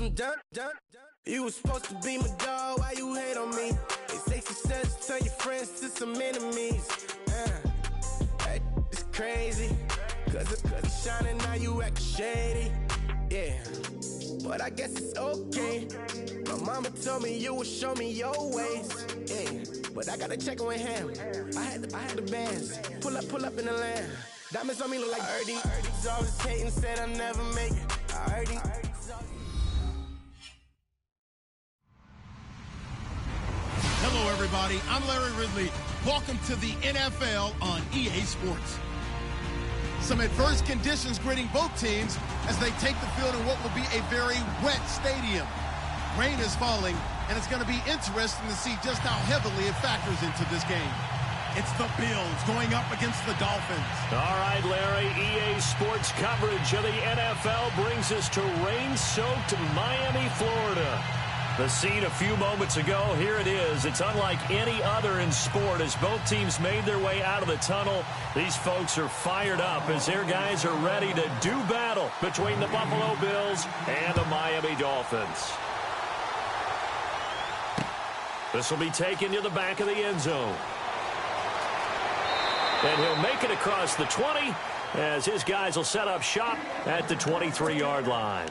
from done. You was supposed to be my dog, why you hate on me? They say success turn your friends to some enemies. Hey, it's crazy, cause it's shining, now you acting shady. Yeah, but I guess it's okay. My mama told me you would show me your ways. Yeah, but I gotta check with him. I had the bands. Pull up in the land. Diamonds on me look like I heard these always hating, said I'll never make it. I heard these Hello, everybody. I'm Larry Ridley. Welcome to the NFL on EA Sports. Some adverse conditions greeting both teams as they take the field in what will be a very wet stadium. Rain is falling, and it's going to be interesting to see just how heavily it factors into this game. It's the Bills going up against the Dolphins. All right, Larry, EA Sports coverage of the NFL brings us to rain-soaked Miami, Florida. The scene a few moments ago, here it is. It's unlike any other in sport as both teams made their way out of the tunnel. These folks are fired up as their guys are ready to do battle between the Buffalo Bills and the Miami Dolphins. This will be taken to the back of the end zone. And he'll make it across the 20 as his guys will set up shop at the 23-yard line.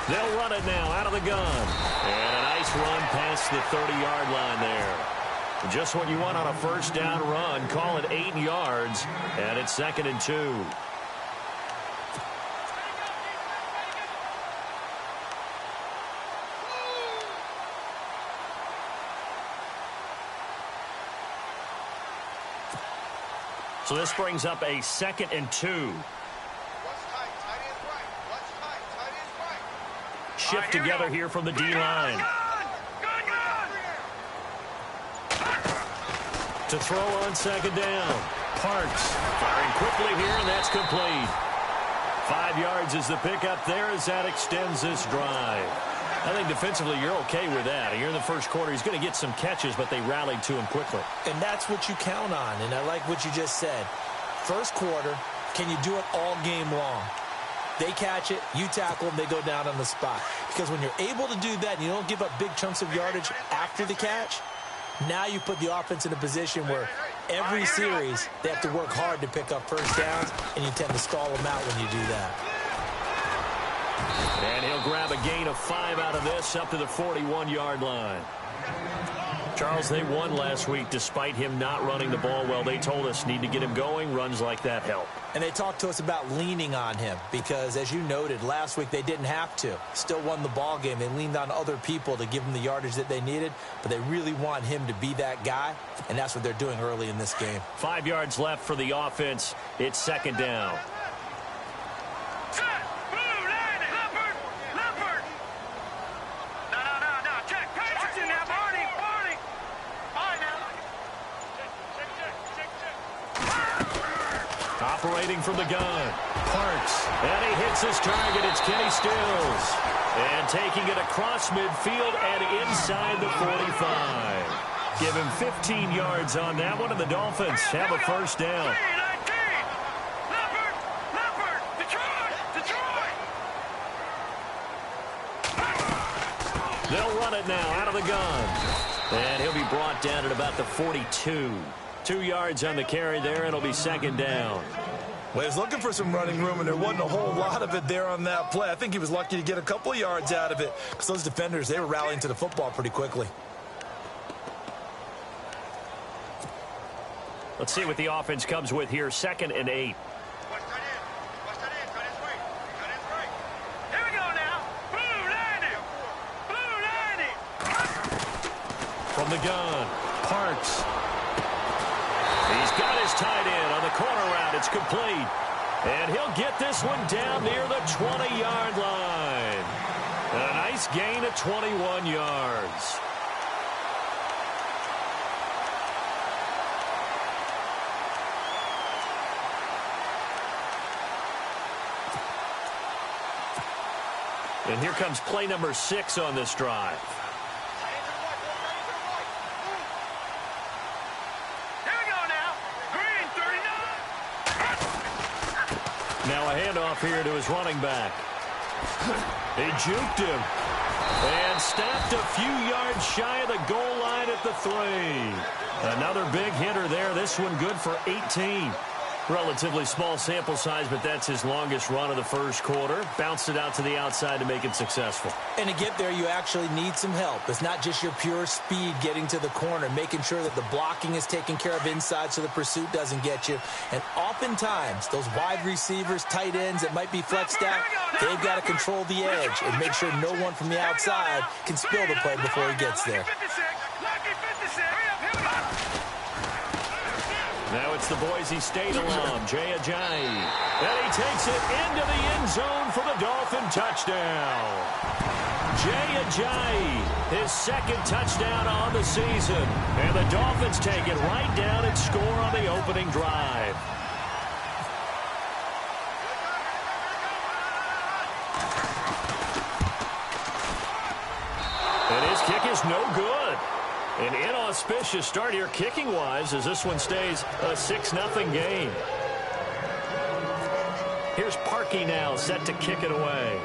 They'll run it now out of the gun. And a nice run past the 30-yard line there. Just what you want on a first down run. Call it 8 yards. And it's 2nd and 2. So this brings up a 2nd and 2. Shift together here from the D-line. To throw on 2nd down. Parks firing quickly here, and that's complete. 5 yards is the pickup there as that extends this drive. I think defensively you're okay with that. Here in the first quarter, he's going to get some catches, but they rallied to him quickly. And that's what you count on, and I like what you just said. First quarter, can you do it all game long? They catch it, you tackle them, they go down on the spot. Because when you're able to do that and you don't give up big chunks of yardage after the catch, now you put the offense in a position where every series they have to work hard to pick up first downs, and you tend to stall them out when you do that. And he'll grab a gain of 5 out of this up to the 41-yard line. Charles, they won last week despite him not running the ball well. They told us need to get him going. Runs like that help. And they talked to us about leaning on him because, as you noted, last week they didn't have to. Still won the ball game. They leaned on other people to give them the yardage that they needed, but they really want him to be that guy, and that's what they're doing early in this game. 5 yards left for the offense. It's 2nd down. Operating from the gun. Parks. And he hits his target. It's Kenny Stills. And taking it across midfield and inside the 45. Give him 15 yards on that one, and the Dolphins have a first down. They'll run it now out of the gun. And he'll be brought down at about the 42. 2 yards on the carry there. It'll be 2nd down. Well, he was looking for some running room, and there wasn't a whole lot of it there on that play. I think he was lucky to get a couple of yards out of it because those defenders, they were rallying to the football pretty quickly. Let's see what the offense comes with here. 2nd and 8. From the gun, Parks. complete. And he'll get this one down near the 20-yard line. A nice gain of 21 yards. And here comes play number 6 on this drive. Now a handoff here to his running back. He juked him. And stopped a few yards shy of the goal line at the 3. Another big hitter there. This one good for 18. Relatively small sample size, but that's his longest run of the first quarter. Bounced it out to the outside to make it successful. And to get there, you actually need some help. It's not just your pure speed getting to the corner, making sure that the blocking is taken care of inside so the pursuit doesn't get you. And oftentimes, those wide receivers, tight ends that might be flexed out, they've got to control the edge and make sure no one from the outside can spill the play before he gets there. Now it's the Boise State alum, Jay Ajayi. And he takes it into the end zone for the Dolphin touchdown. Jay Ajayi, his second touchdown on the season. And the Dolphins take it right down and score on the opening drive. And his kick is no good. An inauspicious start here kicking-wise as this one stays a 6-0 game. Here's Parkey now set to kick it away.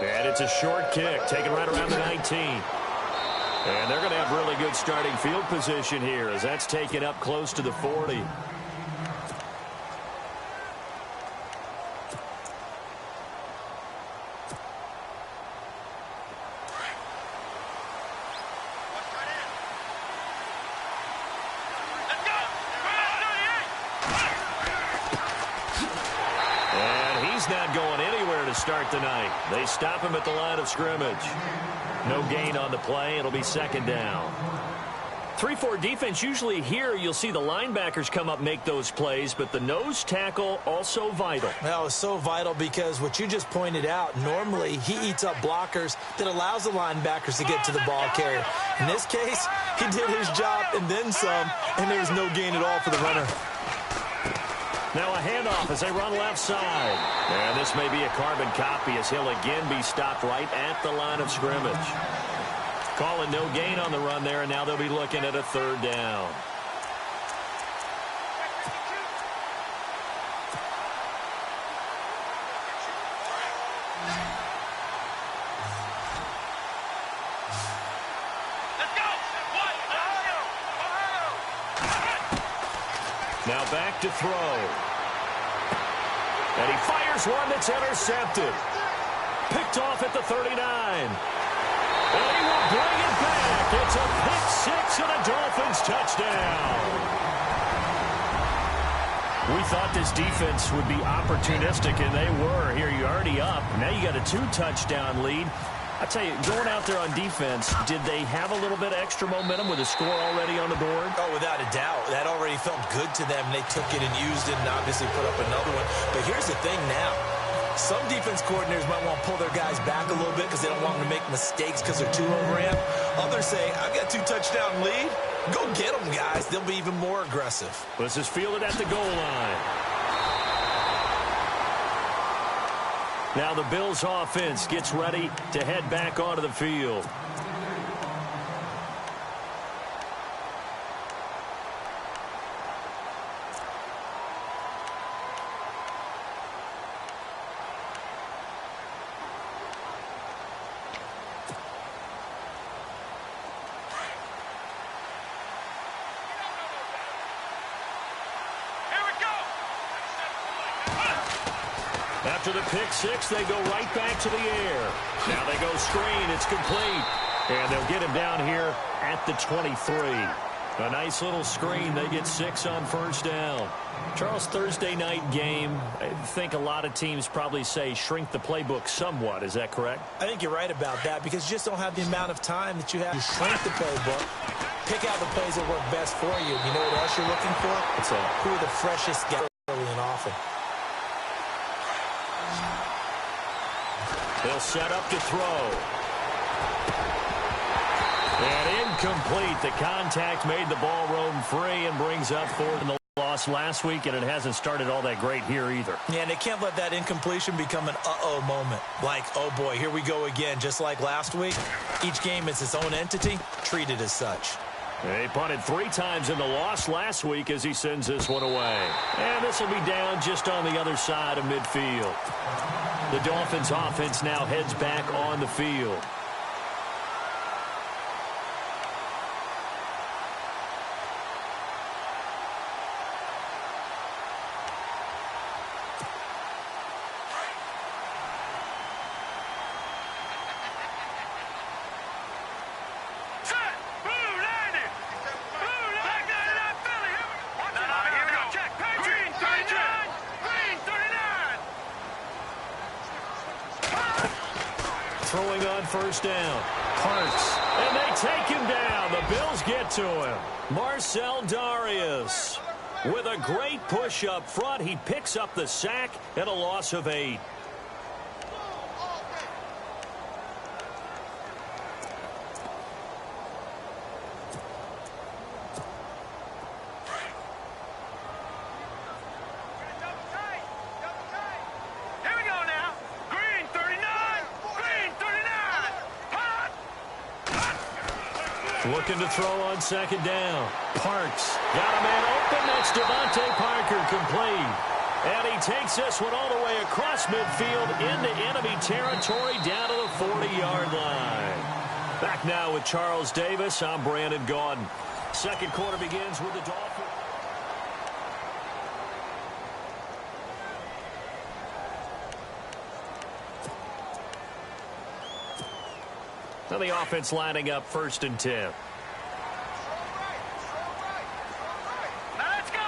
And it's a short kick taken right around the 19. And they're going to have really good starting field position here as that's taken up close to the 40. Not going anywhere to start the night. They stop him at the line of scrimmage. No gain on the play. It'll be second down. 3-4 defense, usually here you'll see the linebackers come up make those plays, but the nose tackle also vital. Well, it's so vital because what you just pointed out, normally he eats up blockers that allows the linebackers to get to the ball carrier. In this case, he did his job and then some, and there was no gain at all for the runner. Now a handoff as they run left side. And this may be a carbon copy as he'll again be stopped right at the line of scrimmage. Calling no gain on the run there, and now they'll be looking at a third down. Now back to throw. And he fires one that's intercepted. Picked off at the 39. And he will bring it back. It's a pick six and a Dolphins touchdown. We thought this defense would be opportunistic, and they were. Here you're already up. Now you got a 2-touchdown lead. I tell you, going out there on defense, did they have a little bit of extra momentum with a score already on the board? Oh, without a doubt. That already felt good to them. They took it and used it and obviously put up another one. But here's the thing now. Some defense coordinators might want to pull their guys back a little bit because they don't want them to make mistakes because they're too overamped. Others say, I've got a 2-touchdown lead. Go get them, guys. They'll be even more aggressive. This is fielded at the goal line. Now the Bills offense gets ready to head back onto the field. After the pick six, they go right back to the air. Now they go screen. It's complete. And they'll get him down here at the 23. A nice little screen. They get 6 on first down. Charles, Thursday night game, I think a lot of teams probably say shrink the playbook somewhat. Is that correct? I think you're right about that because you just don't have the amount of time that you have to shrink the playbook. Pick out the plays that work best for you. You know what else you're looking for? It's who are the freshest guys early and often. He'll set up to throw. And incomplete. The contact made the ball roam free and brings up fourth in the loss last week, and it hasn't started all that great here either. Yeah, and they can't let that incompletion become an uh-oh moment. Like, oh boy, here we go again, just like last week. Each game is its own entity, treated as such. He punted 3 times in the loss last week as he sends this one away. And this will be down just on the other side of midfield. The Dolphins offense now heads back on the field. Throwing on first down. Parks. And they take him down. The Bills get to him. Marcel Darius with a great push up front. He picks up the sack and a loss of 8. Looking to throw on second down. Parks got a man open. That's Devontae Parker, complete. And he takes this one all the way across midfield into enemy territory down to the 40-yard line. Back now with Charles Davis. I'm Brandon Gaudin. Second quarter begins with the Dolphins. Now the offense lining up 1st and 10. Now let's go.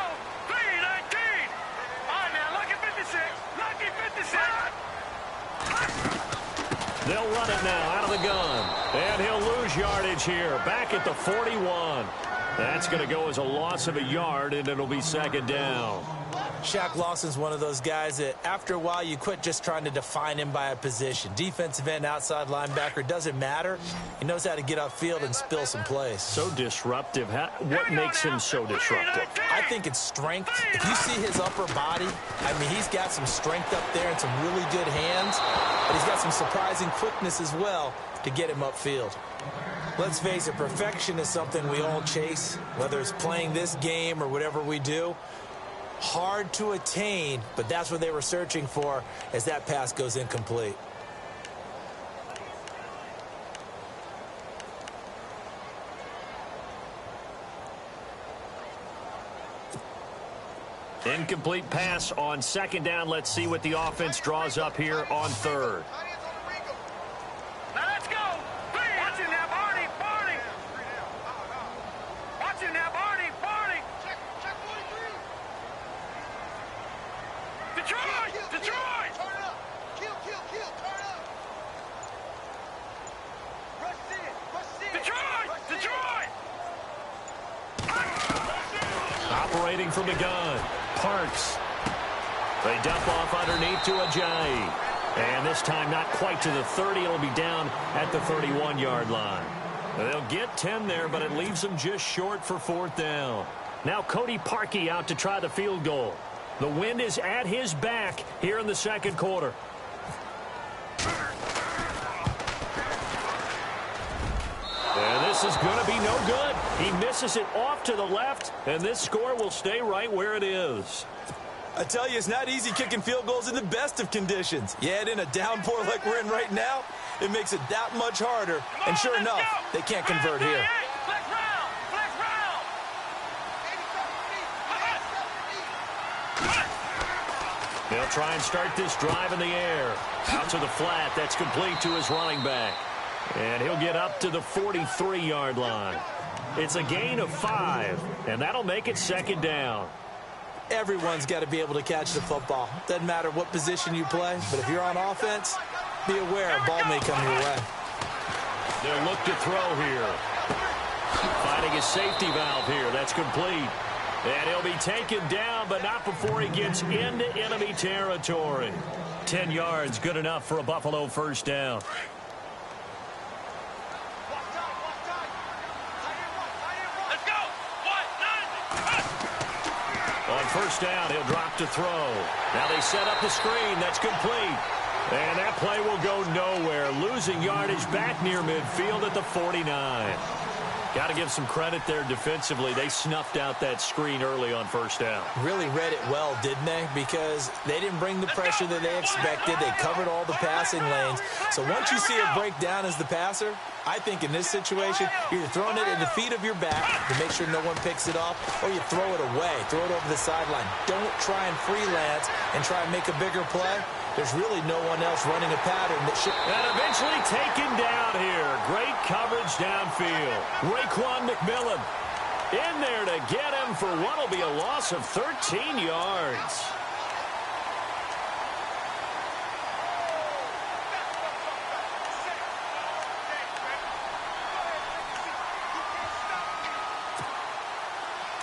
3-19. On now, lucky 56. Lucky 56. They'll run it now out of the gun. And he'll lose yardage here. Back at the 41. That's going to go as a loss of a yard, and it'll be second down. Shaq Lawson's one of those guys that after a while you quit just trying to define him by a position. Defensive end, outside linebacker, doesn't matter. He knows how to get upfield and spill some plays. So disruptive. What makes him so disruptive? I think it's strength. If you see his upper body, I mean, he's got some strength up there and some really good hands. But he's got some surprising quickness as well to get him upfield. Let's face it, perfection is something we all chase, whether it's playing this game or whatever we do. Hard to attain, but that's what they were searching for as that pass goes incomplete. Incomplete pass on second down. Let's see what the offense draws up here on third. Now let's go. Watch it now, Barney. Barney. Watch it now, Barney. Barney. Check 43. Detroit. Detroit. Turn up. Kill. Turn up. Rush in. Detroit. Detroit. Operating from the gun. Parks. They dump off underneath to Ajayi. And this time not quite to the 30. It'll be down at the 31-yard line. They'll get 10 there, but it leaves them just short for 4th down. Now Cody Parkey out to try the field goal. The wind is at his back here in the second quarter. And this is going to be no good. He misses it off to the left, and this score will stay right where it is. I tell you, it's not easy kicking field goals in the best of conditions. Yet in a downpour like we're in right now, it makes it that much harder. And sure enough, they can't convert here. Flex round. Flex round. They'll try and start this drive in the air. Out to the flat. That's complete to his running back. And he'll get up to the 43-yard line. It's a gain of 5, and that'll make it second down. Everyone's got to be able to catch the football. Doesn't matter what position you play, but if you're on offense, be aware a ball may come your way. They'll look to throw here. Fighting a safety valve here. That's complete. And he'll be taken down, but not before he gets into enemy territory. 10 yards, good enough for a Buffalo first down. Let's go. On first down, he'll drop to throw. Now they set up the screen. That's complete. And that play will go nowhere. Losing yardage back near midfield at the 49. Got to give some credit there defensively. They snuffed out that screen early on first down. Really read it well, didn't they? Because they didn't bring the pressure that they expected. They covered all the passing lanes. So once you see it break down as the passer, I think in this situation, you're either throwing it in the feet of your back to make sure no one picks it off, or you throw it away, throw it over the sideline. Don't try and freelance and try and make a bigger play. There's really no one else running a pattern that should... And eventually taken down here. Great coverage downfield. Raekwon McMillan in there to get him for what will be a loss of 13 yards.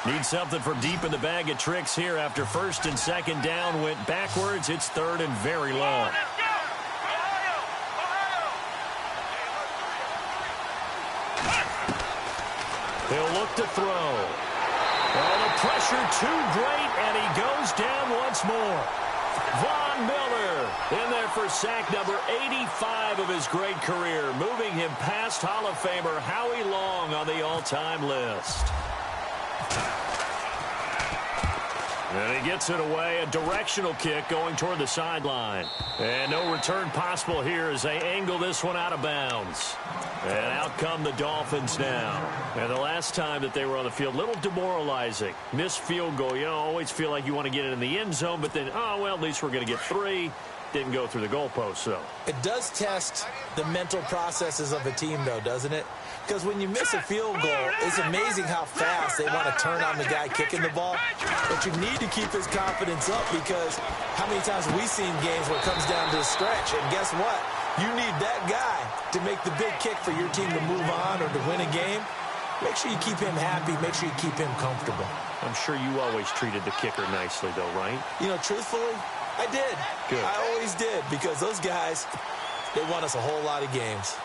Need something from deep in the bag of tricks here after first and second down went backwards. It's third and very long. He'll look to throw. Oh, the pressure too great, and he goes down once more. Von Miller in there for sack number 85 of his great career, moving him past Hall of Famer Howie Long on the all-time list. And he gets it away, a directional kick going toward the sideline. And no return possible here as they angle this one out of bounds. And out come the Dolphins now. And the last time that they were on the field, a little demoralizing. Missed field goal. You know, always feel like you want to get it in the end zone, but then, oh, well, at least we're going to get 3. Didn't go through the goalpost, though. It does test the mental processes of a team, though, doesn't it? Because when you miss a field goal, it's amazing how fast they want to turn on the guy kicking the ball. But you need to keep his confidence up, because how many times have we seen games where it comes down to a stretch? And guess what? You need that guy to make the big kick for your team to move on or to win a game. Make sure you keep him happy. Make sure you keep him comfortable. I'm sure you always treated the kicker nicely, though, right? You know, truthfully, I did. Good. I always did, because those guys, they won us a whole lot of games.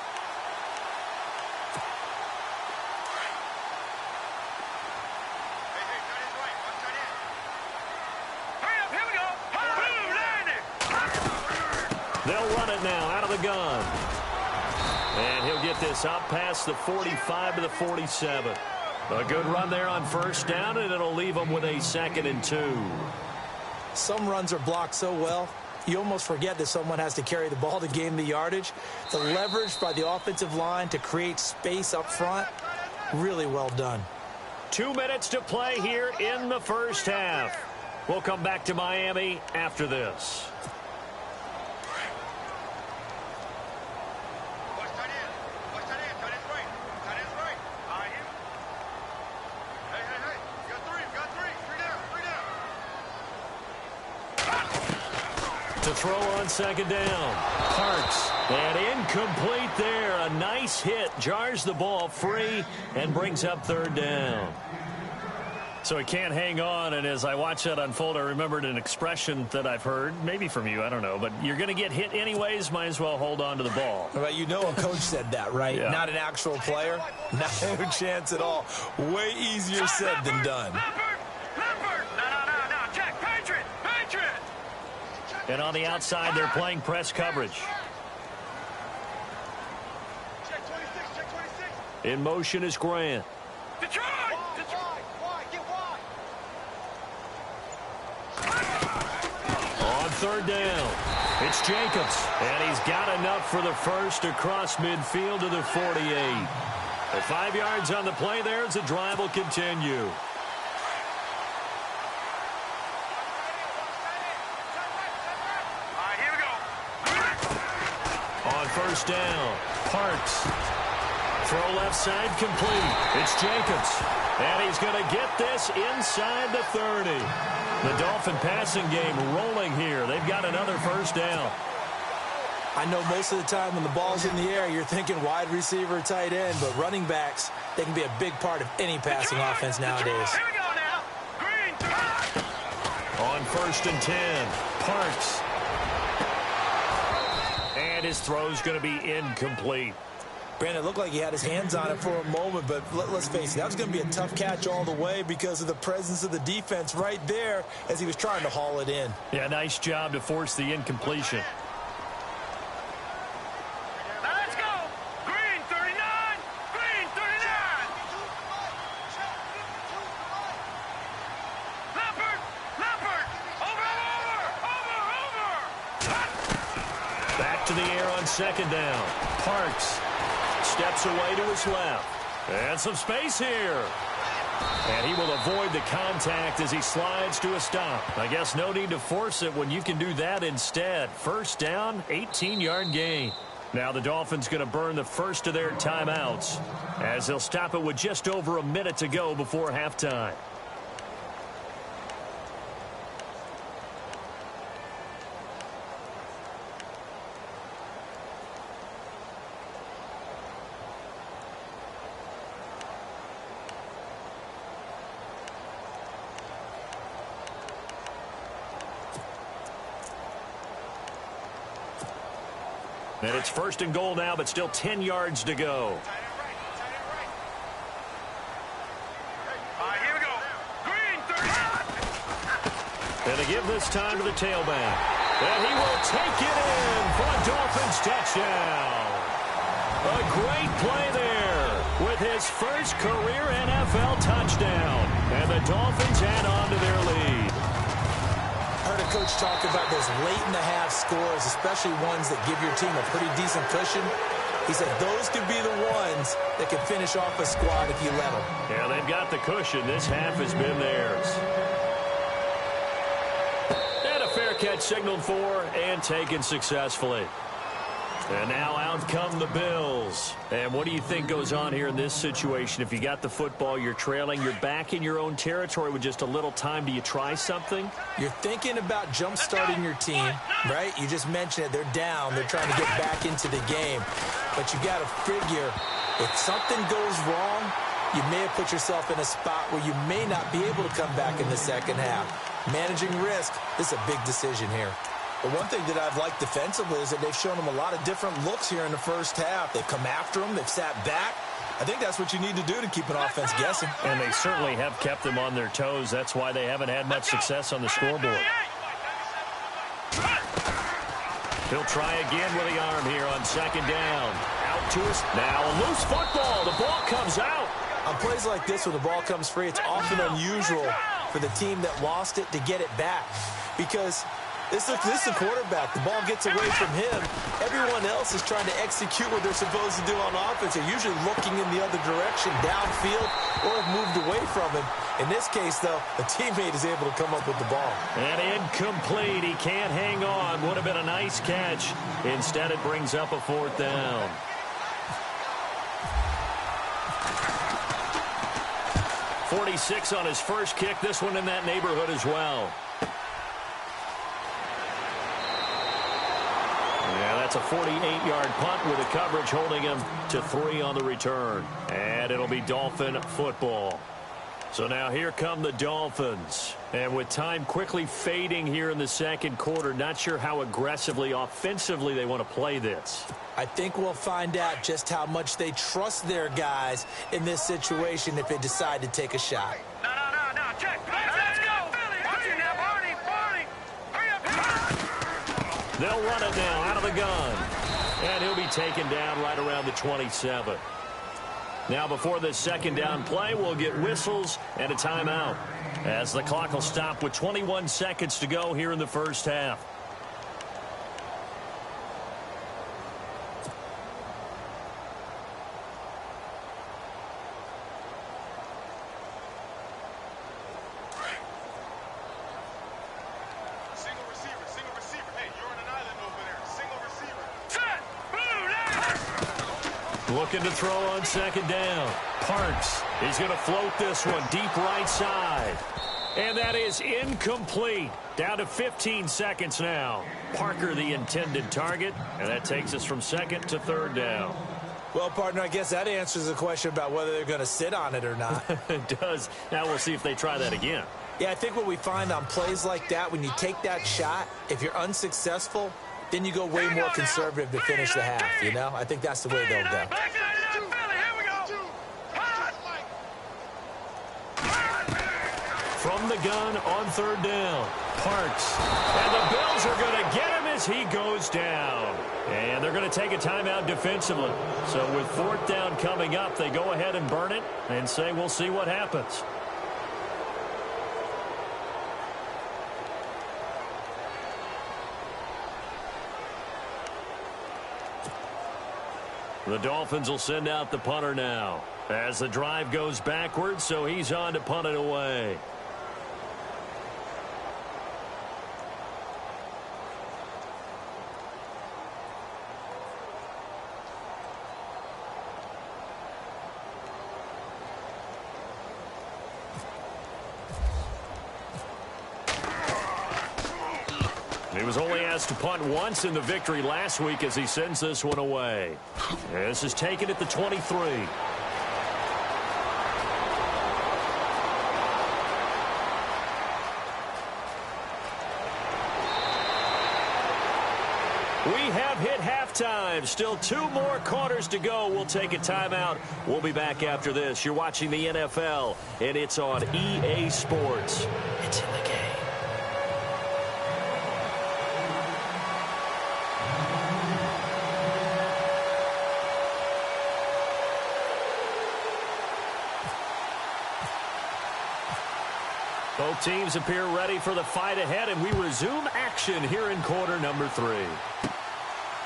They'll run it now out of the gun. And he'll get this up past the 45 to the 47. A good run there on first down, and it'll leave them with a 2nd and 2. Some runs are blocked so well, you almost forget that someone has to carry the ball to gain the yardage. The leverage by the offensive line to create space up front, really well done. 2 minutes to play here in the first half. We'll come back to Miami after this. To throw on second down. Parks. And incomplete there. A nice hit. Jars the ball free and brings up third down. So he can't hang on, and as I watch that unfold, I remembered an expression that I've heard, maybe from you, I don't know, but you're going to get hit anyways, might as well hold on to the ball. Well, you know a coach said that, right? Yeah. Not an actual player. No chance at all. Way easier said than done. And on the outside, they're playing press coverage. In motion is Grant. Detroit! On third down, it's Jacobs. And he's got enough for the first across midfield to the 48. The 5 yards on the play there as the drive will continue. First down. Parks. Throw left side complete. It's Jacobs. And he's going to get this inside the 30. The Dolphin passing game rolling here. They've got another first down. I know most of the time when the ball's in the air, you're thinking wide receiver, tight end, but running backs, they can be a big part of any passing offense nowadays. Here we go now. Green. On 1st and 10, Parks. And his throw's going to be incomplete. Brandon, it looked like he had his hands on it for a moment, but let's face it, that was going to be a tough catch all the way because of the presence of the defense right there as he was trying to haul it in. Yeah, nice job to force the incompletion. Now let's go. Green 39. Green 39. Leopard. Leopard. Over. Back to the air on 2nd down. Parks steps away to his left. And some space here. And he will avoid the contact as he slides to a stop. I guess no need to force it when you can do that instead. 1st down, 18-yard gain. Now the Dolphins going to burn the first of their timeouts as they'll stop it with just over a minute to go before halftime. And it's 1st and goal now, but still 10 yards to go. All right, here we go. Green 39. And to give this time to the tailback. And he will take it in for a Dolphins touchdown. A great play there with his first career NFL touchdown. And the Dolphins add on to their lead. I heard a coach talk about those late-in-the-half scores, especially ones that give your team a pretty decent cushion. He said those could be the ones that can finish off a squad if you let them. Yeah, they've got the cushion. This half has been theirs. And a fair catch signaled for and taken successfully. And now out come the Bills. And what do you think goes on here in this situation? If you got the football, you're trailing, you're back in your own territory with just a little time. Do you try something? You're thinking about jump-starting your team, right? You just mentioned it. They're down. They're trying to get back into the game. But you got to figure if something goes wrong, you may have put yourself in a spot where you may not be able to come back in the second half. Managing risk, this is a big decision here. But one thing that I've liked defensively is that they've shown them a lot of different looks here in the first half. They've come after them. They've sat back. I think that's what you need to do to keep an offense guessing. And they certainly have kept them on their toes. That's why they haven't had much success on the scoreboard. He'll try again with the arm here on 2nd down. Out to us. Now a loose football. The ball comes out. On plays like this where the ball comes free, it's often unusual for the team that lost it to get it back. Because this is the quarterback. The ball gets away from him. Everyone else is trying to execute what they're supposed to do on offense. They're usually looking in the other direction, downfield, or have moved away from him. In this case, though, a teammate is able to come up with the ball. And incomplete. He can't hang on. Would have been a nice catch. Instead, it brings up a 4th down. .46 on his first kick. This one in that neighborhood as well. That's a 48-yard punt with the coverage holding him to 3 on the return. And it'll be Dolphin football. So now here come the Dolphins. And with time quickly fading here in the second quarter, not sure how aggressively, offensively they want to play this. I think we'll find out just how much they trust their guys in this situation if they decide to take a shot. No, check. Let's go. Watch it now, Barney. Hurry up. They'll run it now out of the gun. And he'll be taken down right around the 27. Now before this 2nd down play, we'll get whistles and a timeout as the clock will stop with 21 seconds to go here in the first half. Looking to throw on 2nd down. Parks is going to float this one deep right side. And that is incomplete. Down to 15 seconds now. Parker the intended target, and that takes us from second to third down. Well, partner, I guess that answers the question about whether they're going to sit on it or not. It does. Now we'll see if they try that again. Yeah, I think what we find on plays like that, when you take that shot, if you're unsuccessful, then you go way more conservative to finish the half, you know? I think that's the way they'll go. From the gun on third down, Parks. And the Bills are going to get him as he goes down. And they're going to take a timeout defensively. So with fourth down coming up, they go ahead and burn it and say we'll see what happens. The Dolphins will send out the punter now as the drive goes backwards, so he's on to punt it away. He was only asked to punt once in the victory last week as he sends this one away. This is taken at the 23. We have hit halftime. Still 2 more quarters to go. We'll take a timeout. We'll be back after this. You're watching the NFL, and it's on EA Sports. It's in the game. Both teams appear ready for the fight ahead, and we resume action here in quarter number 3.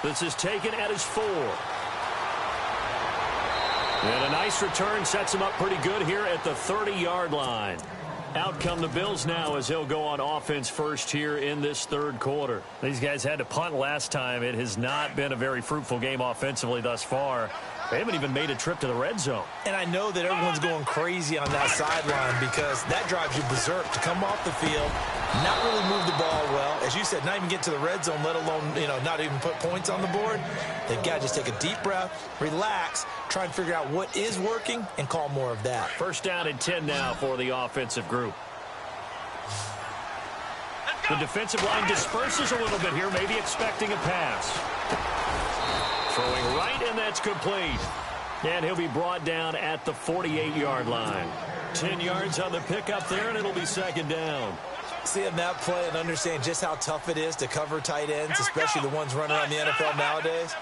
This is taken at his 4. And a nice return sets him up pretty good here at the 30-yard line. Out come the Bills now as he'll go on offense first here in this third quarter. These guys had to punt last time. It has not been a very fruitful game offensively thus far. They haven't even made a trip to the red zone. And I know that everyone's going crazy on that sideline because that drives you berserk to come off the field, not really move the ball well. As you said, not even get to the red zone, let alone, not even put points on the board. They've got to just take a deep breath, relax, try and figure out what is working, and call more of that. First down and 10 now for the offensive group. The defensive line disperses a little bit here, maybe expecting a pass. Throwing right, and that's complete. And he'll be brought down at the 48-yard line. 10 yards on the pickup there, and it'll be second down. Seeing that play and understand just how tough it is to cover tight ends, especially the ones running around the NFL nowadays,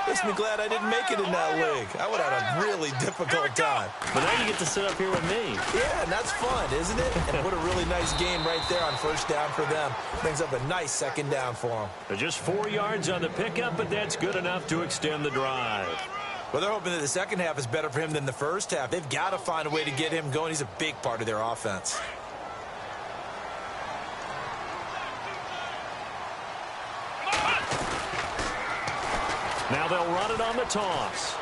makes me glad I didn't make it in that league. I would have had a really difficult time. But now you get to sit up here with me. Yeah, and that's fun, isn't it? And what a really nice game right there on first down for them. Brings up a nice second down for them. Just 4 yards on the pickup, but that's good enough to extend the drive. Well, they're hoping that the second half is better for him than the first half. They've got to find a way to get him going. He's a big part of their offense. Now they'll run it on the toss.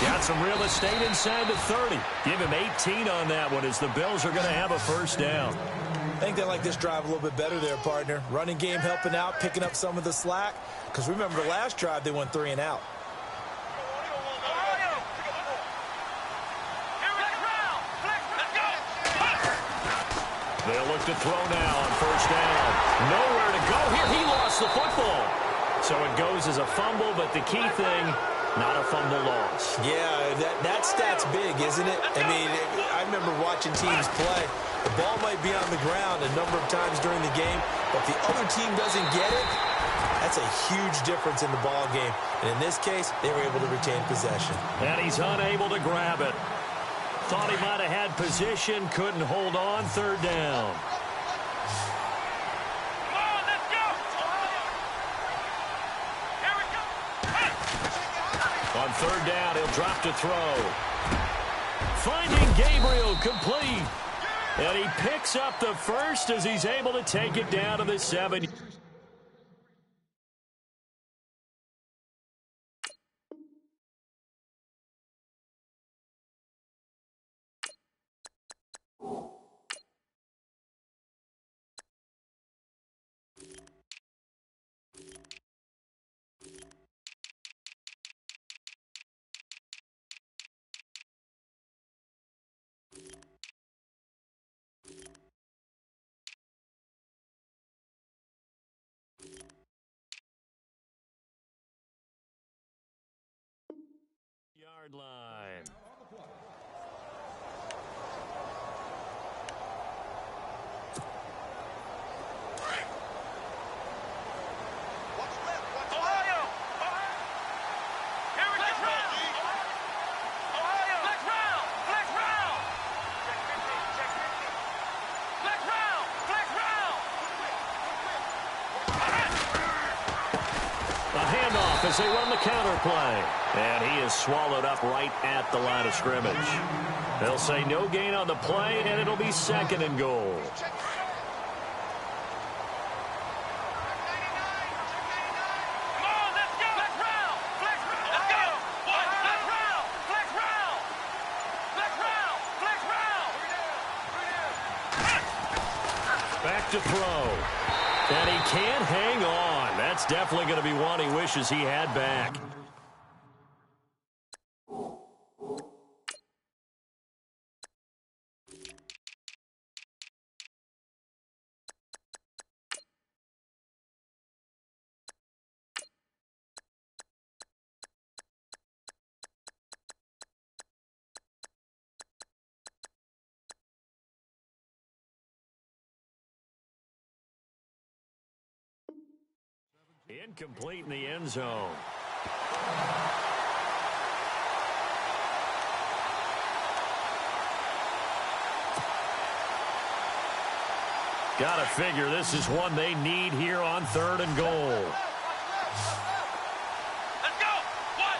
Got some real estate inside the 30. Give him 18 on that one as the Bills are going to have a first down. I think they like this drive a little bit better there, partner. Running game helping out, picking up some of the slack. Because remember, the last drive, they went 3 and out. They'll look to throw now on first down. Nowhere to go here. He lost the football. So it goes as a fumble, but the key thing, not a fumble loss. Yeah, that stat's big, isn't it? I mean, I remember watching teams play. The ball might be on the ground a number of times during the game, but if the other team doesn't get it, that's a huge difference in the ball game. And in this case, they were able to retain possession. And he's unable to grab it. Thought he might have had position, couldn't hold on, third down. On third down, he'll drop to throw. Finding Gabriel complete. And he picks up the first as he's able to take it down to the 7. 3-yard line. As they run the counter play. And he is swallowed up right at the line of scrimmage. They'll say no gain on the play, and it'll be 2nd and goal. Back to throw. And he can't hang on. That's definitely going to be one he wishes he had back. Incomplete in the end zone. Gotta figure this is one they need here on 3rd and goal. Let's go! What?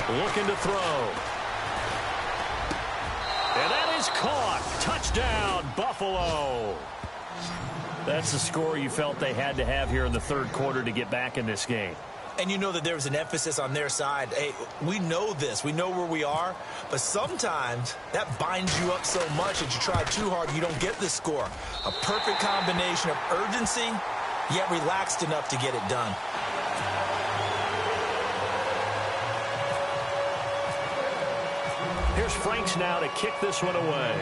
Looking to throw. And that is caught. Touchdown, Buffalo. That's the score you felt they had to have here in the 3rd quarter to get back in this game. And you know that there was an emphasis on their side. Hey, we know this. We know where we are. But sometimes that binds you up so much that you try too hard, you don't get the score. A perfect combination of urgency, yet relaxed enough to get it done. Here's Franks now to kick this one away.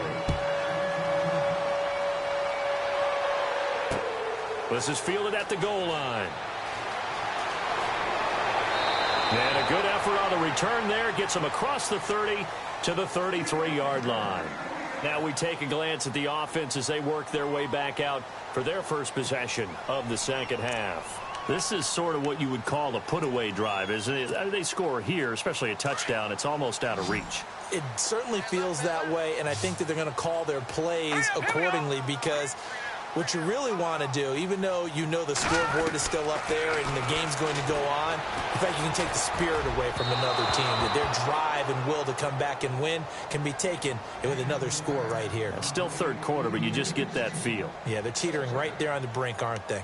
This is fielded at the goal line. And a good effort on the return there. Gets him across the 30 to the 33-yard line. Now we take a glance at the offense as they work their way back out for their first possession of the 2nd half. This is sort of what you would call a put-away drive, isn't it? They score here, especially a touchdown. It's almost out of reach. It certainly feels that way, and I think that they're going to call their plays accordingly because what you really want to do, even though you know the scoreboard is still up there and the game's going to go on, in fact, you can take the spirit away from another team. That their drive and will to come back and win can be taken with another score right here. It's still 3rd quarter, but you just get that feel. Yeah, they're teetering right there on the brink, aren't they?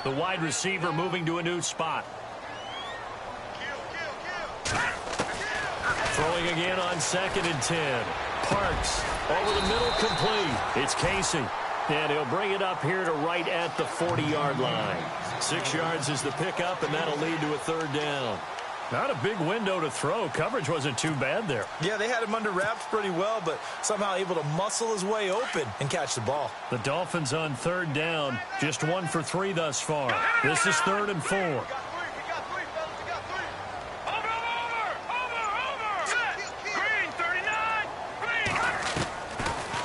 The wide receiver moving to a new spot. Throwing again on 2nd and 10. Parks over the middle, complete. It's Casey. And he'll bring it up here to right at the 40-yard line. 6 yards is the pickup, and that'll lead to a 3rd down. Not a big window to throw. Coverage wasn't too bad there. Yeah, they had him under wraps pretty well, but somehow able to muscle his way open and catch the ball. The Dolphins on 3rd down. Just 1 for 3 thus far. This is 3rd and 4.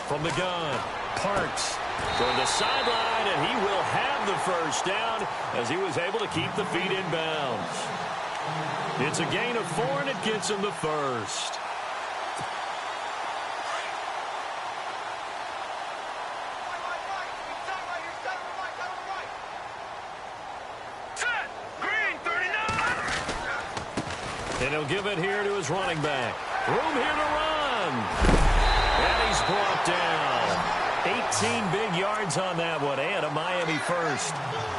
From the gun, Parks toward the sideline, and he will have the 1st down as he was able to keep the feet in bounds. It's a gain of 4, and it gets him the 1st. And he'll give it here to his running back. Room here to run. And he's brought down. 18 big yards on that one, and a Miami 1st.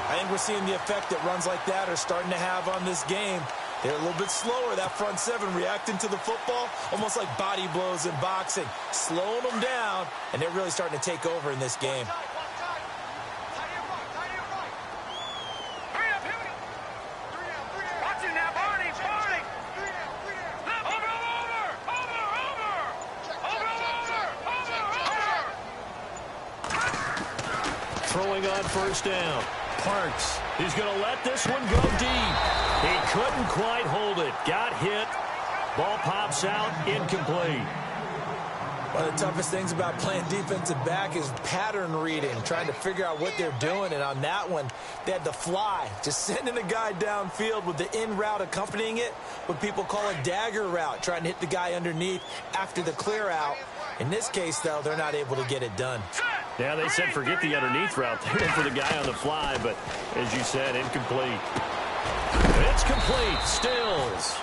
I think we're seeing the effect that runs like that are starting to have on this game. They're a little bit slower, that front 7, reacting to the football, almost like body blows in boxing, slowing them down, and they're really starting to take over in this game. on first down. Parks, he's going to let this one go deep. He couldn't quite hold it. Got hit. Ball pops out, incomplete. One of the toughest things about playing defensive back is pattern reading, trying to figure out what they're doing. And on that one, they had to fly, just sending a guy downfield with the in route accompanying it, what people call a dagger route, trying to hit the guy underneath after the clear out. In this case, though, they're not able to get it done. Yeah, they said forget the underneath route. They went for the guy on the fly, but as you said, incomplete. It's complete. Stills.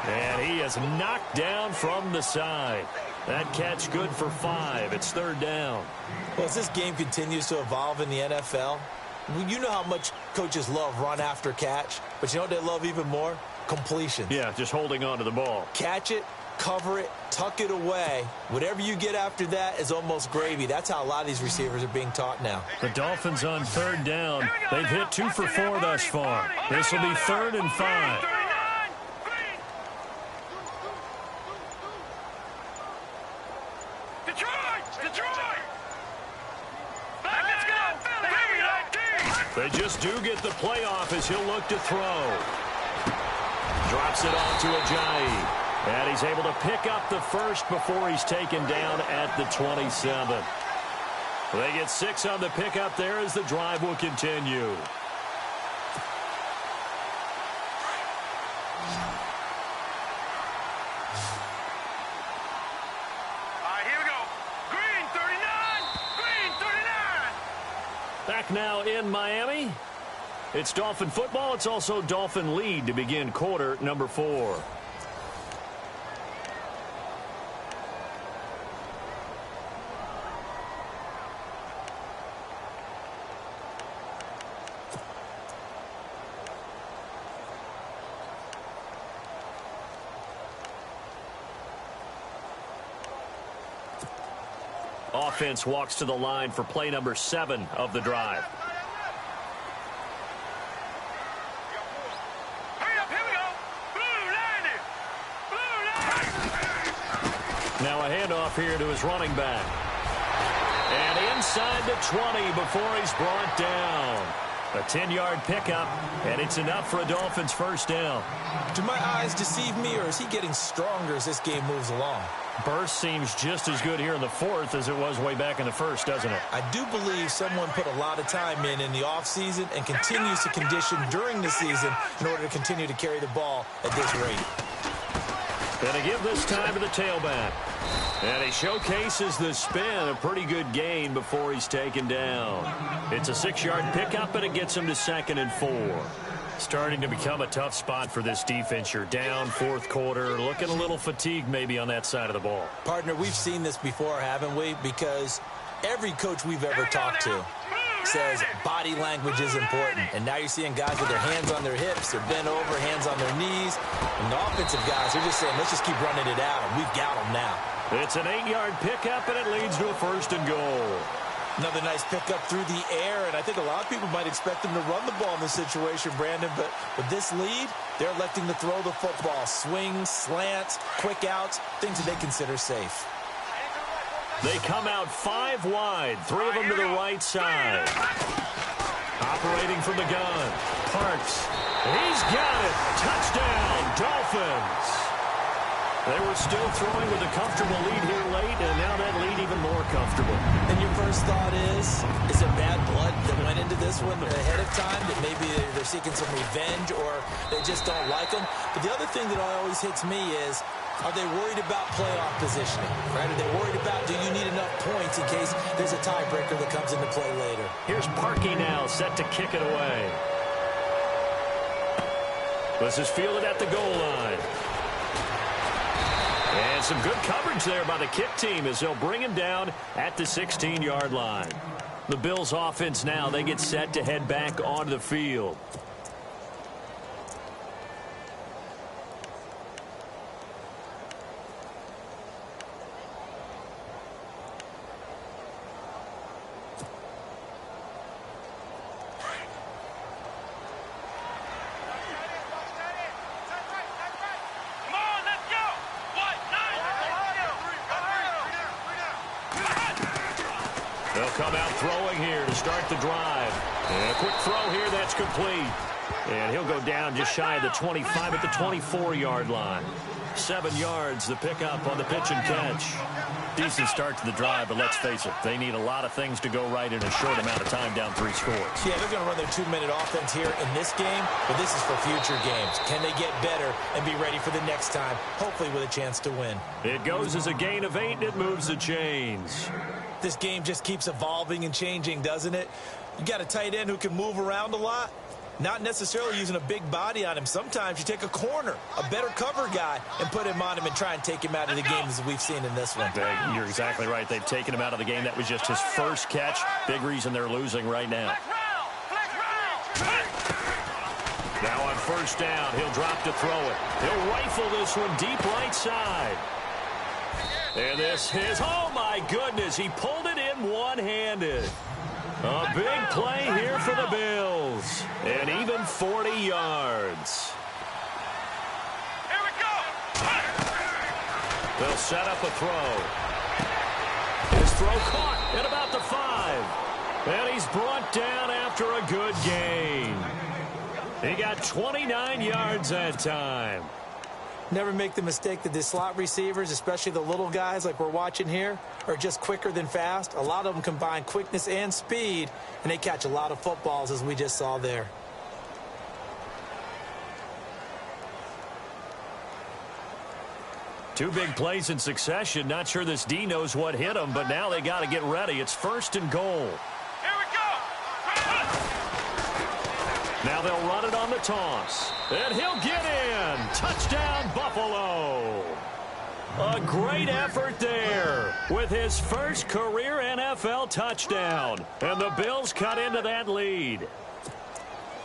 And he is knocked down from the side. That catch good for 5. It's third down. Well, as this game continues to evolve in the NFL, you know how much coaches love run after catch, but you know what they love even more? Completion. Yeah, just holding on to the ball. Catch it, cover it, tuck it away. Whatever you get after that is almost gravy. That's how a lot of these receivers are being taught now. The Dolphins on third down. They've hit 2 for 4 thus far. This will be 3rd and 5. They just do get the playoff as he'll look to throw. Drops it on to Ajayi. And he's able to pick up the first before he's taken down at the 27. They get 6 on the pickup there as the drive will continue. Back now in Miami. It's Dolphin football. It's also Dolphin lead to begin quarter number 4. Offense walks to the line for play number 7 of the drive. Now a handoff here to his running back. And inside the 20 before he's brought down. A 10-yard pickup, and it's enough for a Dolphins first down. Do my eyes deceive me, or is he getting stronger as this game moves along? Burst seems just as good here in the 4th as it was way back in the 1st, doesn't it? I do believe someone put a lot of time in the offseason and continues to condition during the season in order to continue to carry the ball at this rate. Gonna give this time to the tailback. And he showcases the spin, a pretty good gain before he's taken down. It's a 6-yard pickup, and it gets him to 2nd and 4. Starting to become a tough spot for this defense. You're down 4th quarter, looking a little fatigued maybe on that side of the ball. Partner, we've seen this before, haven't we? Because every coach we've ever talked to says body language is important. And now you're seeing guys with their hands on their hips, they're bent over, hands on their knees. And the offensive guys are just saying, let's just keep running it out, and we've got them now. It's an 8-yard pickup, and it leads to a 1st and goal. Another nice pickup through the air, and I think a lot of people might expect them to run the ball in this situation, Brandon, but with this lead, they're electing to throw the football. Swings, slants, quick outs, things that they consider safe. They come out 5 wide, 3 of them to the right side. Operating from the gun, Parks. He's got it. Touchdown, Dolphins. They were still throwing with a comfortable lead here late, and now that lead even more comfortable. And your first thought is there bad blood that went into this one ahead of time, that maybe they're seeking some revenge or they just don't like them? But the other thing that always hits me is, are they worried about playoff positioning? Right? Are they worried about, do you need enough points in case there's a tiebreaker that comes into play later? Here's Parkey now, set to kick it away. This is fielded at the goal line. And some good coverage there by the kick team as they'll bring him down at the 16-yard line. The Bills offense now, they get set to head back onto the field. They'll come out throwing here to start the drive. And a quick throw here, that's complete. And he'll go down just shy of the 25 at the 24-yard line. 7 yards, the pickup on the pitch and catch. Decent start to the drive, but let's face it, they need a lot of things to go right in a short amount of time down 3 scores. Yeah, they're going to run their 2-minute offense here in this game, but this is for future games. Can they get better and be ready for the next time, hopefully with a chance to win? It goes as a gain of 8, and it moves the chains. This game just keeps evolving and changing, doesn't it? You got a tight end who can move around a lot. Not necessarily using a big body on him. Sometimes you take a corner, a better cover guy, and put him on him and try and take him out of the game as we've seen in this one. You're exactly right. They've taken him out of the game. That was just his first catch. Big reason they're losing right now. Now on first down, he'll drop to throw it. He'll rifle this one deep right side. And this is, oh my goodness, he pulled it in one-handed. A big play here for the Bills. And even 40 yards. Here we go. They'll set up a throw. His throw caught at about the 5. And he's brought down after a good gain. He got 29 yards that time. Never make the mistake that the slot receivers, especially the little guys like we're watching here, are just quicker than fast. A lot of them combine quickness and speed, and they catch a lot of footballs, as we just saw there. Two big plays in succession. Not sure this D knows what hit him, but now they got to get ready. It's 1st and goal. Here we go. Now they'll run it on the toss. And he'll get in. Touchdown, Buffalo. A great effort there with his first career NFL touchdown. And the Bills cut into that lead.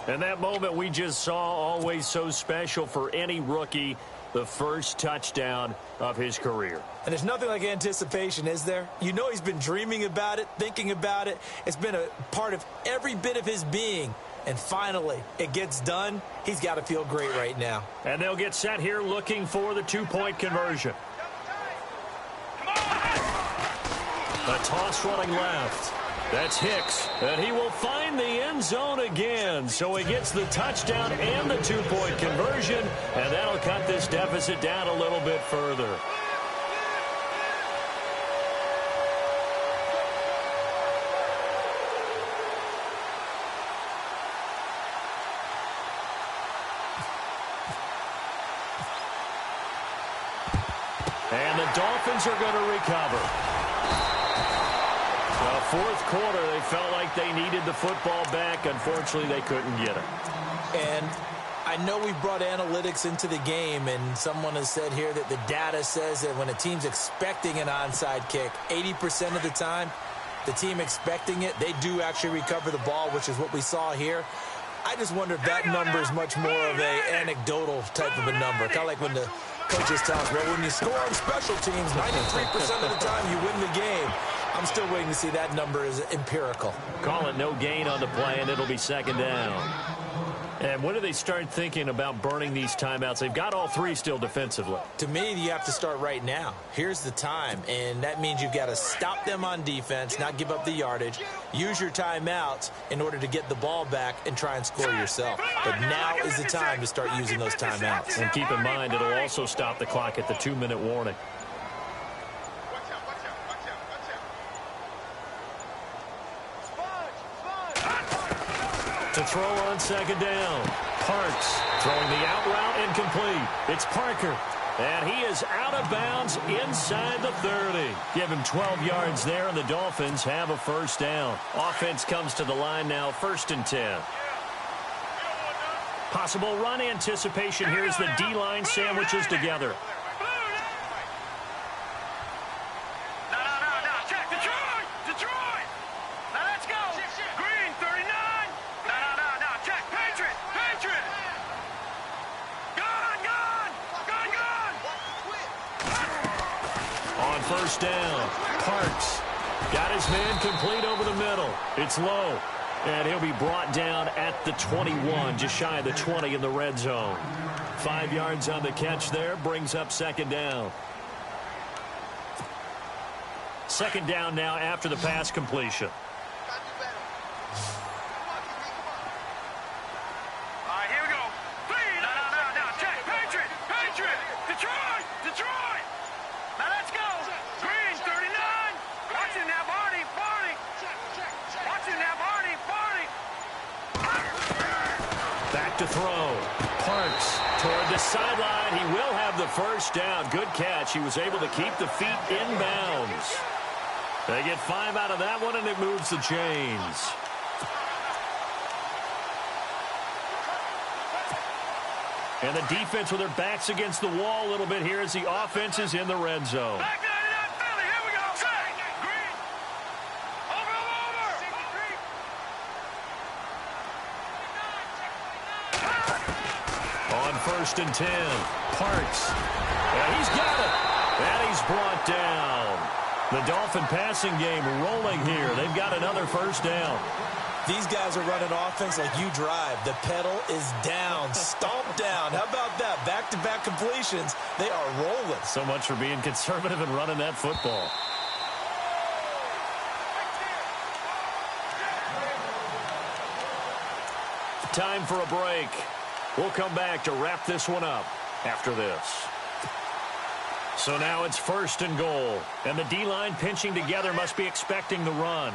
And that moment we just saw, always so special for any rookie. The first touchdown of his career. And there's nothing like anticipation, is there? You know he's been dreaming about it, thinking about it. It's been a part of every bit of his being. And finally, it gets done. He's got to feel great right now. And they'll get set here looking for the 2-point conversion. A toss running left. That's Hicks, and he will find the end zone again. So he gets the touchdown and the 2-point conversion, and that'll cut this deficit down a little bit further. And the Dolphins are going to recover. Fourth quarter, they felt like they needed the football back. Unfortunately, they couldn't get it. And I know we brought analytics into the game, and someone has said here that the data says that when a team's expecting an onside kick, 80% of the time, the team expecting it, they do actually recover the ball, which is what we saw here. I just wonder if that number is much more of a anecdotal type of a number. Kind of like when the coaches tell us, well, when you score on special teams, 93% of the time you win the game. I'm still waiting to see that number is empirical. Call it no gain on the play, and it'll be 2nd down. And when do they start thinking about burning these timeouts? They've got all 3 still defensively. To me, you have to start right now. Here's the time, and that means you've got to stop them on defense, not give up the yardage, use your timeouts in order to get the ball back and try and score yourself. But now is the time to start using those timeouts. And keep in mind, it'll also stop the clock at the 2-minute warning. To throw on 2nd down. Parks throwing the out route incomplete. It's Parker. And he is out of bounds inside the 30. Give him 12 yards there, and the Dolphins have a 1st down. Offense comes to the line now, 1st and 10. Possible run anticipation here as the D-line sandwiches together. First down. Parks got his man complete over the middle. It's low, and he'll be brought down at the 21, just shy of the 20 in the red zone. 5 yards on the catch there, brings up 2nd down. 2nd down now after the pass completion. Back to throw. Parks toward the sideline. He will have the first down. Good catch. He was able to keep the feet in bounds. They get 5 out of that one, and it moves the chains. And the defense with their backs against the wall a little bit here as the offense is in the red zone. Back to Philly. Here we go. Set. Green. Over. On 1st and 10. Parks. And he's got it. And he's brought down. The Dolphin passing game rolling here. They've got another first down. These guys are running offense like you drive. The pedal is down, stomped down. How about that? Back-to-back completions. They are rolling. So much for being conservative and running that football. Time for a break. We'll come back to wrap this one up after this. So now it's 1st and goal. And the D-line pinching together must be expecting the run.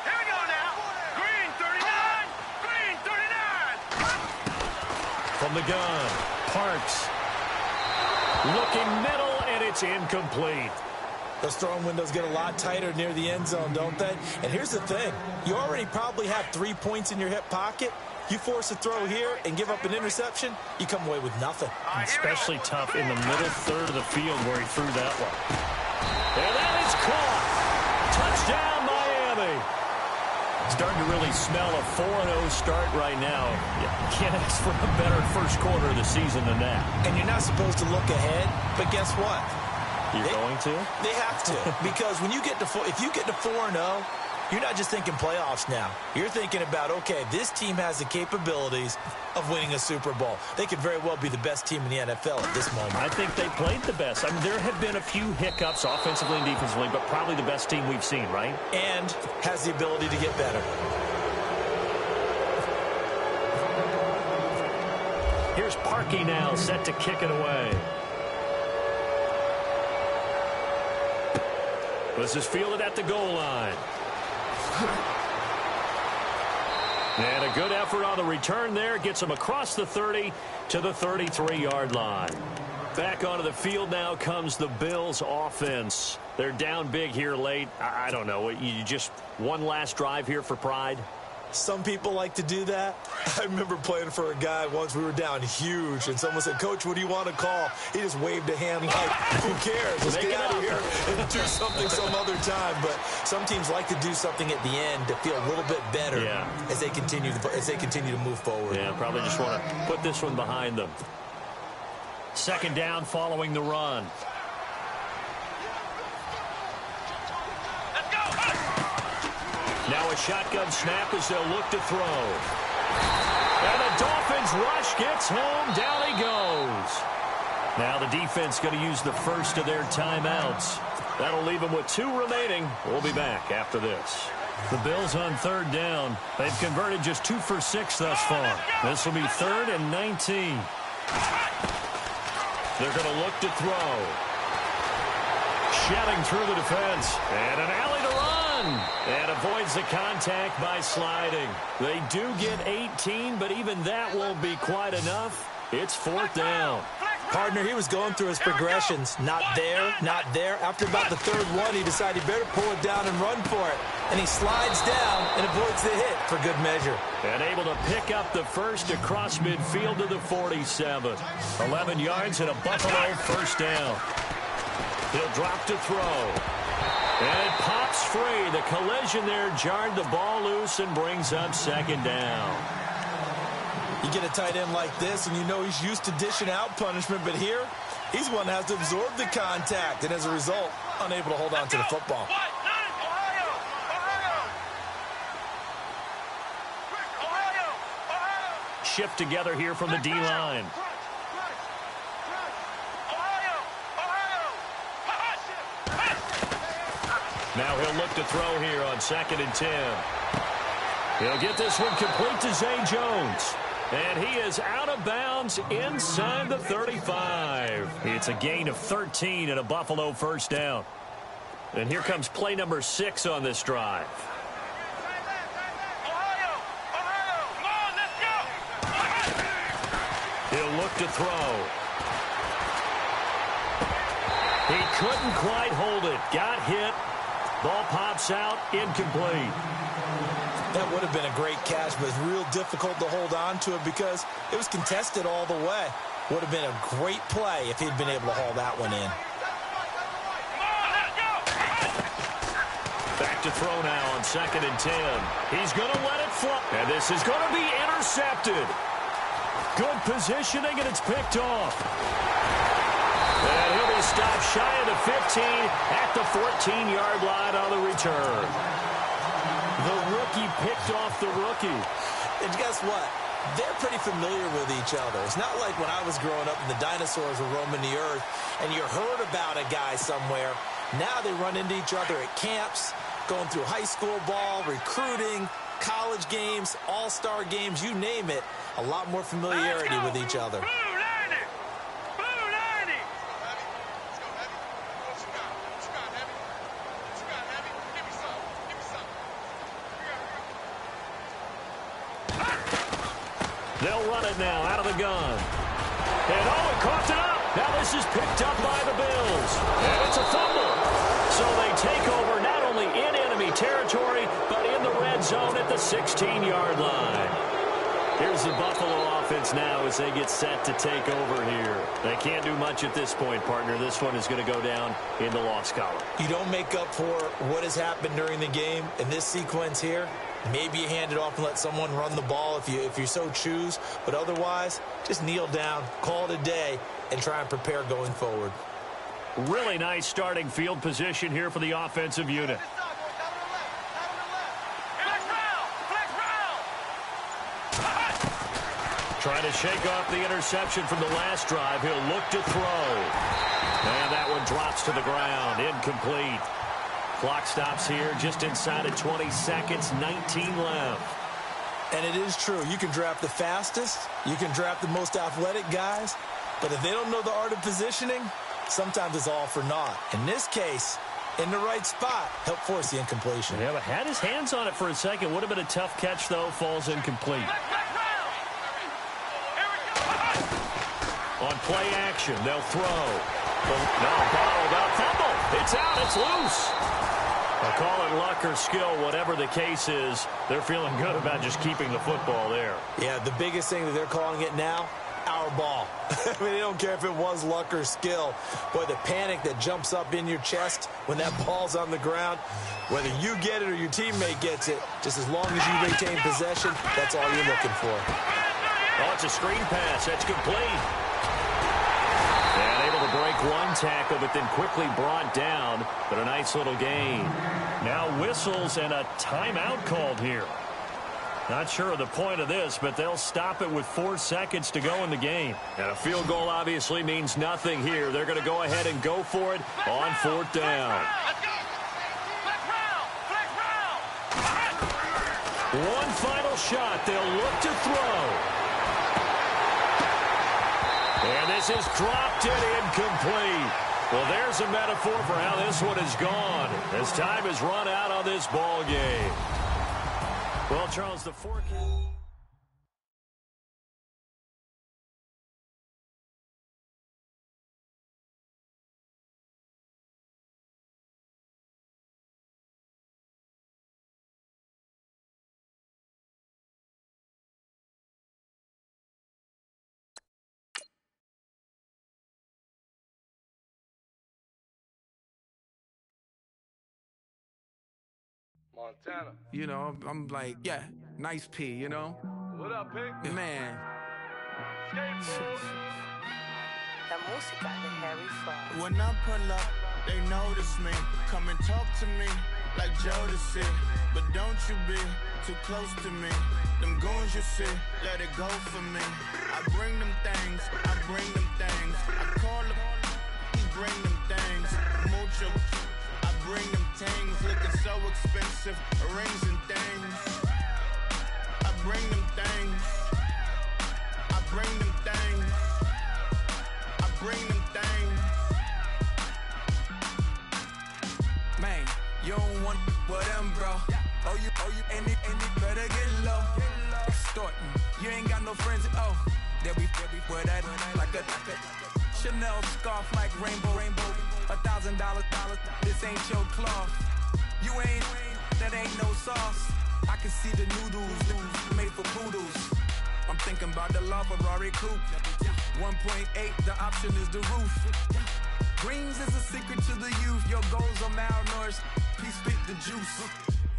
Here we go now. Green 39. Green 39. From the gun, Parks. Looking middle, and it's incomplete. Those throwing windows get a lot tighter near the end zone, don't they? And here's the thing. You already probably have 3 points in your hip pocket. You force a throw here and give up an interception, you come away with nothing. Especially tough in the middle third of the field where he threw that one. And that is caught. Touchdown, Miami. Starting to really smell a 4-0 start right now. You can't ask for a better first quarter of the season than that. And you're not supposed to look ahead, but guess what? You're going to? They have to. Because when you get to if you get to 4-0, you're not just thinking playoffs now. You're thinking about, okay, this team has the capabilities of winning a Super Bowl. They could very well be the best team in the NFL at this moment. I think they played the best. I mean, there have been a few hiccups offensively and defensively, but probably the best team we've seen, right? And has the ability to get better. Here's Parkey now, set to kick it away. This is fielded at the goal line. And a good effort on the return there. Gets him across the 30 to the 33-yard line. Back onto the field now comes the Bills offense. They're down big here late. I don't know. You just one last drive here for pride? Some people like to do that. I remember playing for a guy once. We were down huge, and someone said, "Coach, what do you want to call?" He just waved a hand like, who cares? Let's get out of here and do something some other time. But some teams like to do something at the end to feel a little bit better as they continue to move forward. Yeah, probably just want to put this one behind them. 2nd down following the run. Now a shotgun snap as they'll look to throw. And the Dolphins rush gets home. Down he goes. Now the defense going to use the first of their timeouts. That'll leave them with 2 remaining. We'll be back after this. The Bills on 3rd down. They've converted just 2 for 6 thus far. This will be 3rd and 19. They're going to look to throw. Shedding through the defense. And an alley to run. And avoids the contact by sliding. They do get 18, but even that won't be quite enough. It's 4th down. Partner, he was going through his progressions. Not there, not there. After about the 3rd one, he decided he better pull it down and run for it. And he slides down and avoids the hit for good measure. And able to pick up the first across midfield to the 47. 11 yards and a Buffalo first down. He'll drop to throw. And it pops free. The collision there jarred the ball loose and brings up 2nd down. You get a tight end like this, and you know he's used to dishing out punishment, but here, he's one that has to absorb the contact, and as a result, unable to hold on to the football. Shift together here from the D-line. Now he'll look to throw here on 2nd and 10. He'll get this one complete to Zay Jones. And he is out of bounds inside the 35. It's a gain of 13 and a Buffalo first down. And here comes play number 6 on this drive. He'll look to throw. He couldn't quite hold it. Got hit. Ball pops out. Incomplete. That would have been a great catch, but it's real difficult to hold on to it because it was contested all the way. Would have been a great play if he'd been able to haul that one in. Back to throw now on 2nd and 10. He's going to let it fly. And this is going to be intercepted. Good positioning, and it's picked off. And he'll be stopped shy of the 15 at the 14-yard line on the return. The rookie picked off the rookie. And guess what? They're pretty familiar with each other. It's not like when I was growing up and the dinosaurs were roaming the earth and you heard about a guy somewhere. Now they run into each other at camps, going through high school ball, recruiting, college games, all-star games, you name it. A lot more familiarity with each other. They'll run it now out of the gun. And it caught it up. Now this is picked up by the Bills. And it's a fumble. So they take over not only in enemy territory, but in the red zone at the 16-yard line. Here's the Buffalo offense now as they get set to take over here. They can't do much at this point, partner. This one is going to go down in the loss column. You don't make up for what has happened during the game in this sequence here. Maybe you hand it off and let someone run the ball if you so choose. But otherwise, just kneel down, call it a day, and try and prepare going forward. Really nice starting field position here for the offensive unit. Trying to shake off the interception from the last drive. He'll look to throw. And that one drops to the ground. Incomplete. Clock stops here just inside of 20 seconds, 19 left. And it is true. You can draft the fastest. You can draft the most athletic guys. But if they don't know the art of positioning, sometimes it's all for naught. In this case, in the right spot, help force the incompletion. Yeah, but had his hands on it for a second. Would have been a tough catch, though. Falls incomplete. On play action, they'll throw. No, bottled up. Fumble. It's out. It's loose. They'll call it luck or skill, whatever the case is. They're feeling good about just keeping the football there. Yeah, the biggest thing that they're calling it now, our ball. I mean, they don't care if it was luck or skill. Boy, the panic that jumps up in your chest when that ball's on the ground, whether you get it or your teammate gets it, just as long as you retain possession, that's all you're looking for. Oh, it's a screen pass. That's complete. And able to break one tackle, but then quickly brought down. But a nice little gain. Now whistles and a timeout called here. Not sure of the point of this, but they'll stop it with 4 seconds to go in the game. And a field goal obviously means nothing here. They're going to go ahead and go for it on 4th down. One final shot. They'll look to throw. And this is dropped and incomplete. Well, there's a metaphor for how this one is gone as time has run out on this ball game. Well, Charles, the forecast. Montana. You know, I'm like, yeah, nice P, you know? What up, Pink? Man. La música de Harry Fraud. When I pull up, they notice me. Come and talk to me like Jodeci. But don't you be too close to me. Them goons you see, let it go for me. I bring them things, I bring them things. I call them, bring them things. Mucho. I bring them things, looking so expensive, rings and things. I bring them things. I bring them things. I bring them things. Man, you don't want with them, bro. Oh, you, and it better get low. Extorting, you ain't got no friends, oh. Chanel scarf like rainbow. $1,000, this ain't your cloth. You ain't, that ain't no sauce. I can see the noodles made for poodles. I'm thinking about the LaFerrari coupe. 1.8, the option is the roof. Greens is a secret to the youth. Your goals are malnourished. Please spit the juice.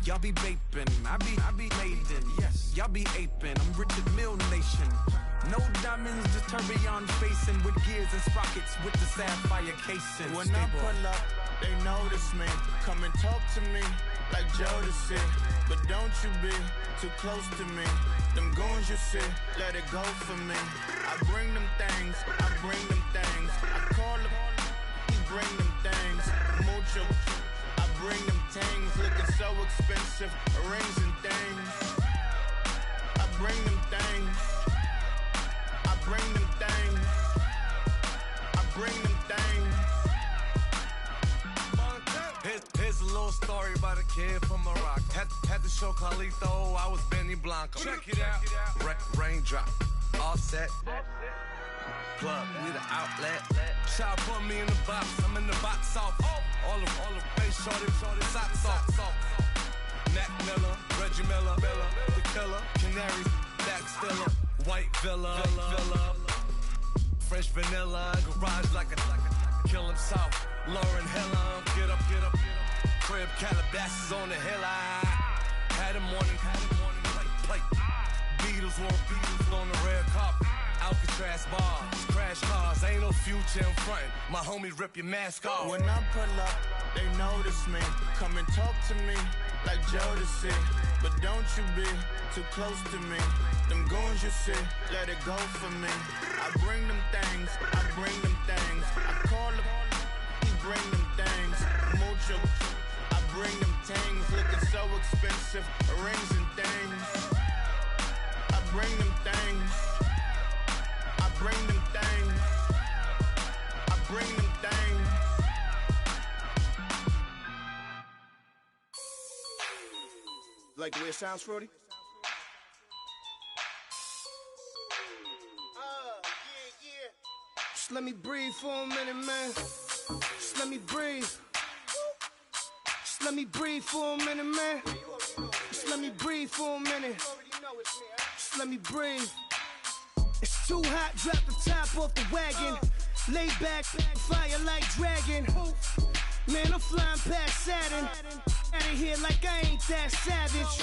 Y'all be vaping, I be laden. Yes, y'all be aping. I'm Richard Mill Nation. No diamonds, just tourbillon facing with gears and sprockets with the sapphire casing. When I pull up, they notice me. Come and talk to me like Jodeci. But don't you be too close to me. Them goons you see, let it go for me. I bring them things, I bring them things. I call them, he bring them things. Mucho, I bring them things. Looking so expensive, rings and things. I bring them things. I bring them things. I bring them things. Here's a little story about a kid from Morocco. Had to show Carlito I was Benny Blanco. Check it out. Raindrop, offset. Plug, we the outlet. Shot put me in the box. I'm in the box off. All the face shorty, socks off. Mac Miller, Reggie Miller, the killer, Canaries, back stiller, white villa, French vanilla, garage like a kill him soft. Lauren Hiller, get up. Crib Calabasas on the hill. I had him morning, plate. Beatles on the red carpet. Alcatraz bars, crash cars, ain't no future in front. My homie rip your mask off. When I pull up, they notice me. Come and talk to me like Jodeci. But don't you be too close to me. Them goons you see, let it go for me. I bring them things, I bring them things. I call them, he bring them things. Mucho, I bring them things. Looking so expensive, rings and things. I bring them things. I bring them things. I bring them things. Like the way it sounds, Frody? Yeah. Just let me breathe for a minute, man. Just let me breathe. Just let me breathe for a minute, man. Just let me breathe for a minute. Just let me breathe. It's too hot, drop the top off the wagon. Lay back, fire like dragon. Man, I'm flying past Saturn. Out of here like I ain't that savage.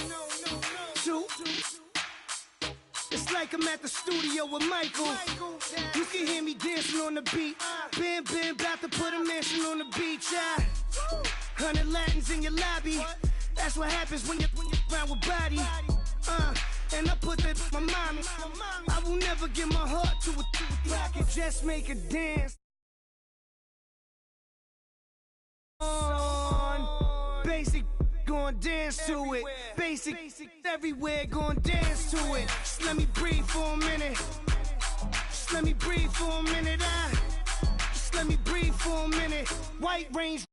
Two. It's like I'm at the studio with Michael. You can hear me dancing on the beat. Bam, about to put a mansion on the beach. 100 Latins in your lobby. That's what happens when you're around with body. And I put that in my mommy. I will never give my heart to a I can just make a dance. Basic, gon' dance to it. Basic, everywhere, gon' dance to it. Just let me breathe for a minute. Just let me breathe for a minute. Just let me breathe for a minute. White Range.